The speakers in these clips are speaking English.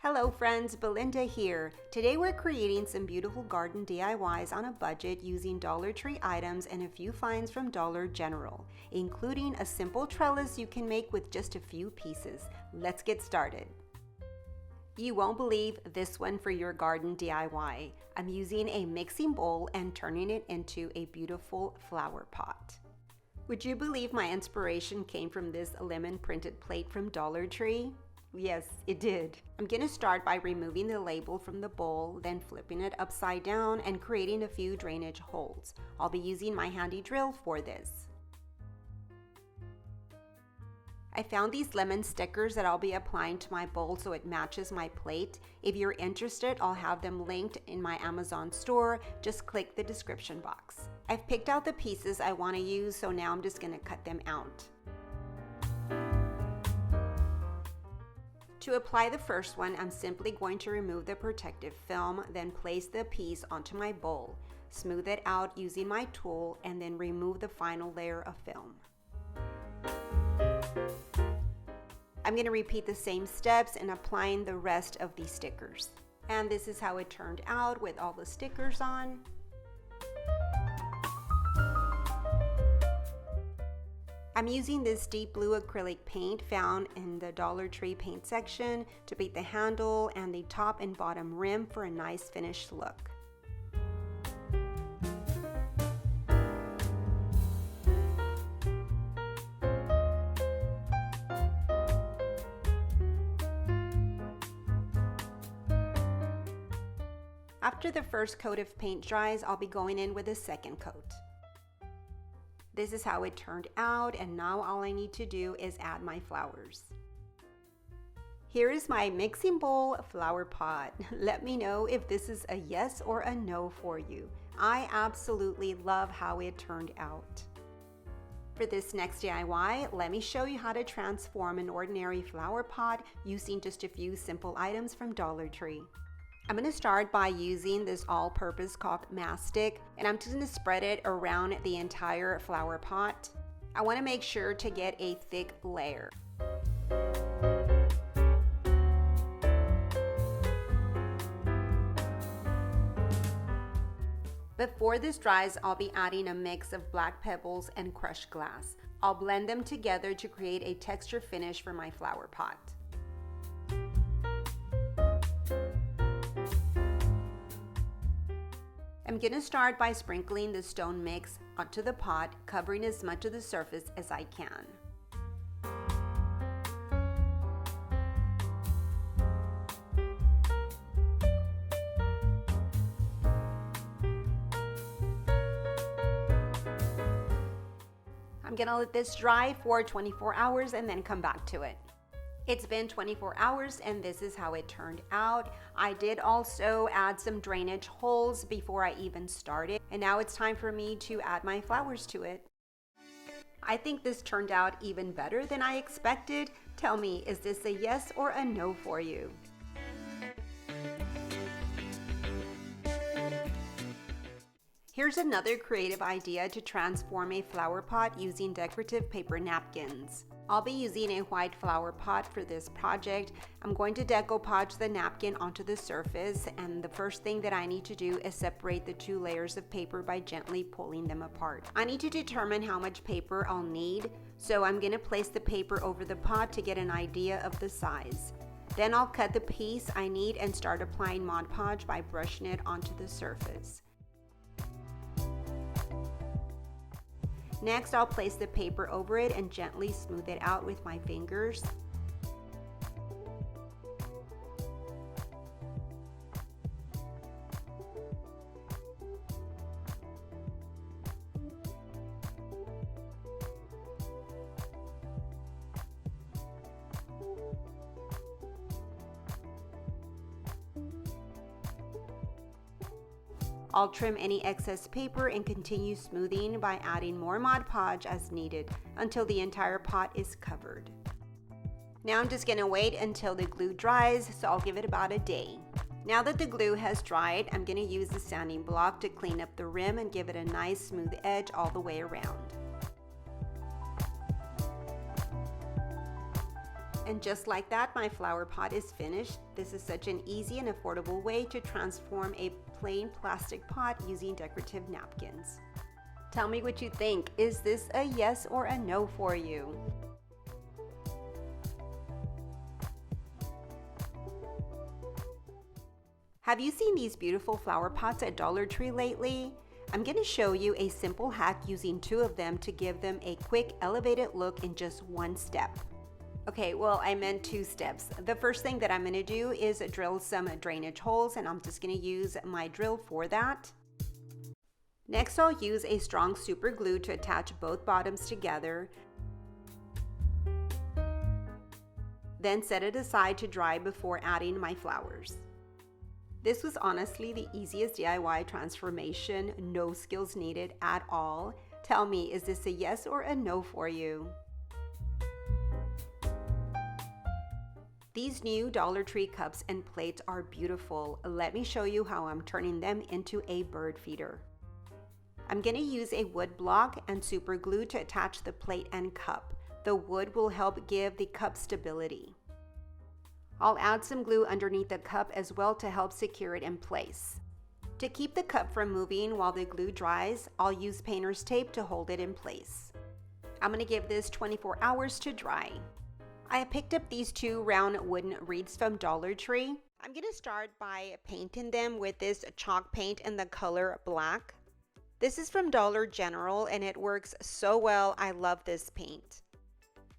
Hello friends, Belinda here. Today we're creating some beautiful garden DIYs on a budget using Dollar Tree items and a few finds from Dollar General, including a simple trellis you can make with just a few pieces. Let's get started. You won't believe this one for your garden DIY. I'm using a mixing bowl and turning it into a beautiful flower pot. Would you believe my inspiration came from this lemon printed plate from Dollar Tree? Yes, it did. I'm gonna start by removing the label from the bowl, then flipping it upside down and creating a few drainage holes. I'll be using my handy drill for this. I found these lemon stickers that I'll be applying to my bowl so it matches my plate. If you're interested, I'll have them linked in my Amazon store. Just click the description box. I've picked out the pieces I want to use, so now I'm just gonna cut them out. To apply the first one, I'm simply going to remove the protective film, then place the piece onto my bowl, smooth it out using my tool, and then remove the final layer of film. I'm going to repeat the same steps in applying the rest of these stickers. And this is how it turned out with all the stickers on. I'm using this deep blue acrylic paint found in the Dollar Tree paint section to paint the handle and the top and bottom rim for a nice finished look. After the first coat of paint dries, I'll be going in with a second coat. This is how it turned out, and now all I need to do is add my flowers. Here is my mixing bowl flower pot. Let me know if this is a yes or a no for you. I absolutely love how it turned out. For this next DIY, let me show you how to transform an ordinary flower pot using just a few simple items from Dollar Tree. I'm going to start by using this all-purpose caulk mastic, and I'm just going to spread it around the entire flower pot. I want to make sure to get a thick layer. Before this dries, I'll be adding a mix of black pebbles and crushed glass. I'll blend them together to create a texture finish for my flower pot. I'm going to start by sprinkling the stone mix onto the pot, covering as much of the surface as I can. I'm going to let this dry for 24 hours and then come back to it. It's been 24 hours and this is how it turned out. I did also add some drainage holes before I even started, and now it's time for me to add my flowers to it. I think this turned out even better than I expected. Tell me, is this a yes or a no for you? Here's another creative idea to transform a flower pot using decorative paper napkins. I'll be using a white flower pot for this project. I'm going to decoupage the napkin onto the surface, and the first thing that I need to do is separate the two layers of paper by gently pulling them apart. I need to determine how much paper I'll need, so I'm going to place the paper over the pot to get an idea of the size. Then I'll cut the piece I need and start applying Mod Podge by brushing it onto the surface. Next, I'll place the paper over it and gently smooth it out with my fingers. I'll trim any excess paper and continue smoothing by adding more Mod Podge as needed until the entire pot is covered. Now I'm just going to wait until the glue dries, so I'll give it about a day. Now that the glue has dried, I'm going to use the sanding block to clean up the rim and give it a nice smooth edge all the way around. And just like that, my flower pot is finished. This is such an easy and affordable way to transform a plain plastic pot using decorative napkins. Tell me what you think. Is this a yes or a no for you? Have you seen these beautiful flower pots at Dollar Tree lately? I'm going to show you a simple hack using 2 of them to give them a quick elevated look in just 1 step. Okay, well, I meant 2 steps. The first thing that I'm going to do is drill some drainage holes, and I'm just going to use my drill for that. Next, I'll use a strong super glue to attach both bottoms together. Then set it aside to dry before adding my flowers. This was honestly the easiest DIY transformation, no skills needed at all. Tell me, is this a yes or a no for you? These new Dollar Tree cups and plates are beautiful. Let me show you how I'm turning them into a bird feeder. I'm going to use a wood block and super glue to attach the plate and cup. The wood will help give the cup stability. I'll add some glue underneath the cup as well to help secure it in place. To keep the cup from moving while the glue dries, I'll use painter's tape to hold it in place. I'm going to give this 24 hours to dry. I picked up these 2 round wooden wreaths from Dollar Tree. I'm going to start by painting them with this chalk paint in the color black. This is from Dollar General and it works so well. I love this paint.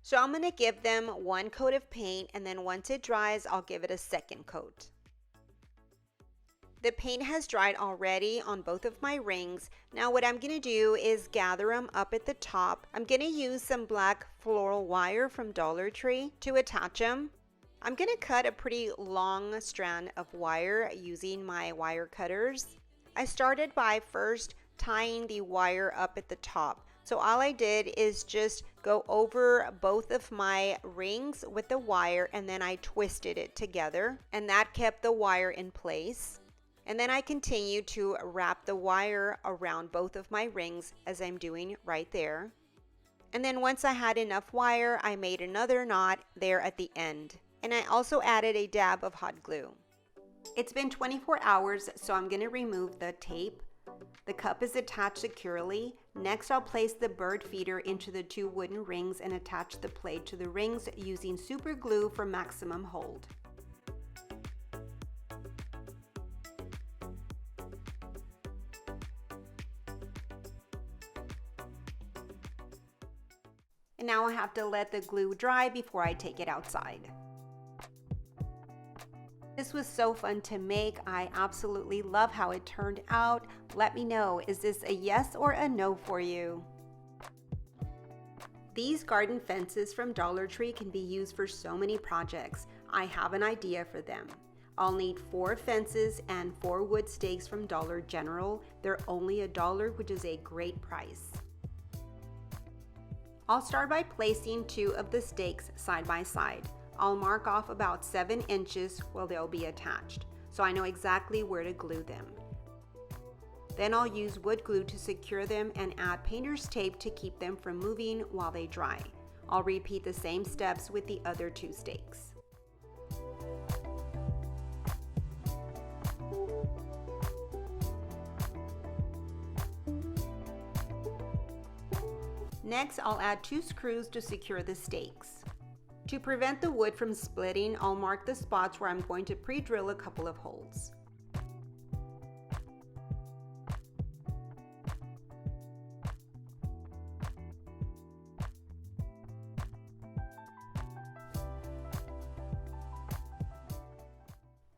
So I'm going to give them 1 coat of paint, and then once it dries, I'll give it a 2nd coat. The paint has dried already on both of my rings. Now what I'm going to do is gather them up at the top. I'm going to use some black floral wire from Dollar Tree to attach them. I'm going to cut a pretty long strand of wire using my wire cutters. I started by first tying the wire up at the top. So all I did is just go over both of my rings with the wire, and then I twisted it together, and that kept the wire in place. And then I continued to wrap the wire around both of my rings as I'm doing right there. And then once I had enough wire, I made another knot there at the end. And I also added a dab of hot glue. It's been 24 hours, so I'm going to remove the tape. The cup is attached securely. Next, I'll place the bird feeder into the 2 wooden rings and attach the plate to the rings using super glue for maximum hold. And now I have to let the glue dry before I take it outside. This was so fun to make. I absolutely love how it turned out. Let me know, is this a yes or a no for you? These garden fences from Dollar Tree can be used for so many projects. I have an idea for them. I'll need 4 fences and 4 wood stakes from Dollar General. They're only $1, which is a great price. I'll start by placing 2 of the stakes side by side. I'll mark off about 7 inches where they'll be attached, so I know exactly where to glue them. Then I'll use wood glue to secure them and add painter's tape to keep them from moving while they dry. I'll repeat the same steps with the other 2 stakes. Next, I'll add 2 screws to secure the stakes. To prevent the wood from splitting, I'll mark the spots where I'm going to pre-drill a couple of holes.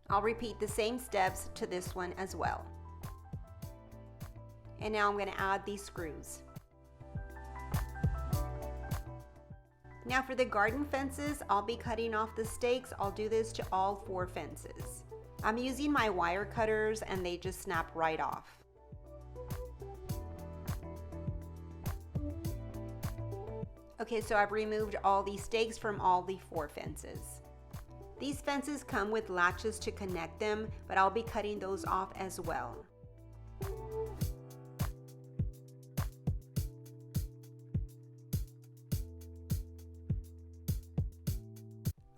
I'll repeat the same steps to this one as well. And now I'm going to add these screws. Now for the garden fences, I'll be cutting off the stakes. I'll do this to all 4 fences. I'm using my wire cutters and they just snap right off. Okay, so I've removed all these stakes from all the 4 fences. These fences come with latches to connect them, but I'll be cutting those off as well.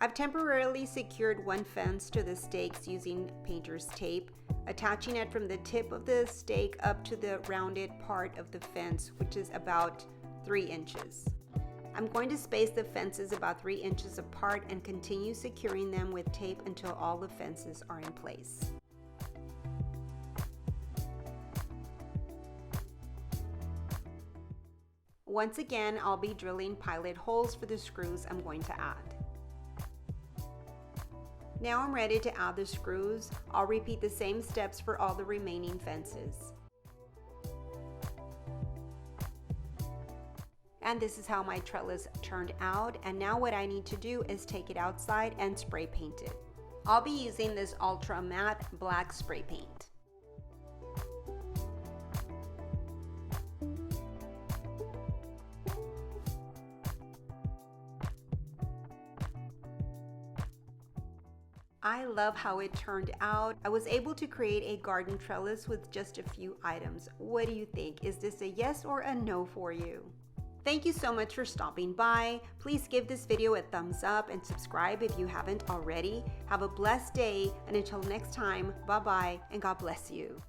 I've temporarily secured one fence to the stakes using painter's tape, attaching it from the tip of the stake up to the rounded part of the fence, which is about 3 inches. I'm going to space the fences about 3 inches apart and continue securing them with tape until all the fences are in place. Once again, I'll be drilling pilot holes for the screws I'm going to add. Now I'm ready to add the screws. I'll repeat the same steps for all the remaining fences. And this is how my trellis turned out, and now what I need to do is take it outside and spray paint it. I'll be using this ultra matte black spray paint. I love how it turned out. I was able to create a garden trellis with just a few items. What do you think? Is this a yes or a no for you? Thank you so much for stopping by. Please give this video a thumbs up and subscribe if you haven't already. Have a blessed day, and until next time, bye-bye and God bless you.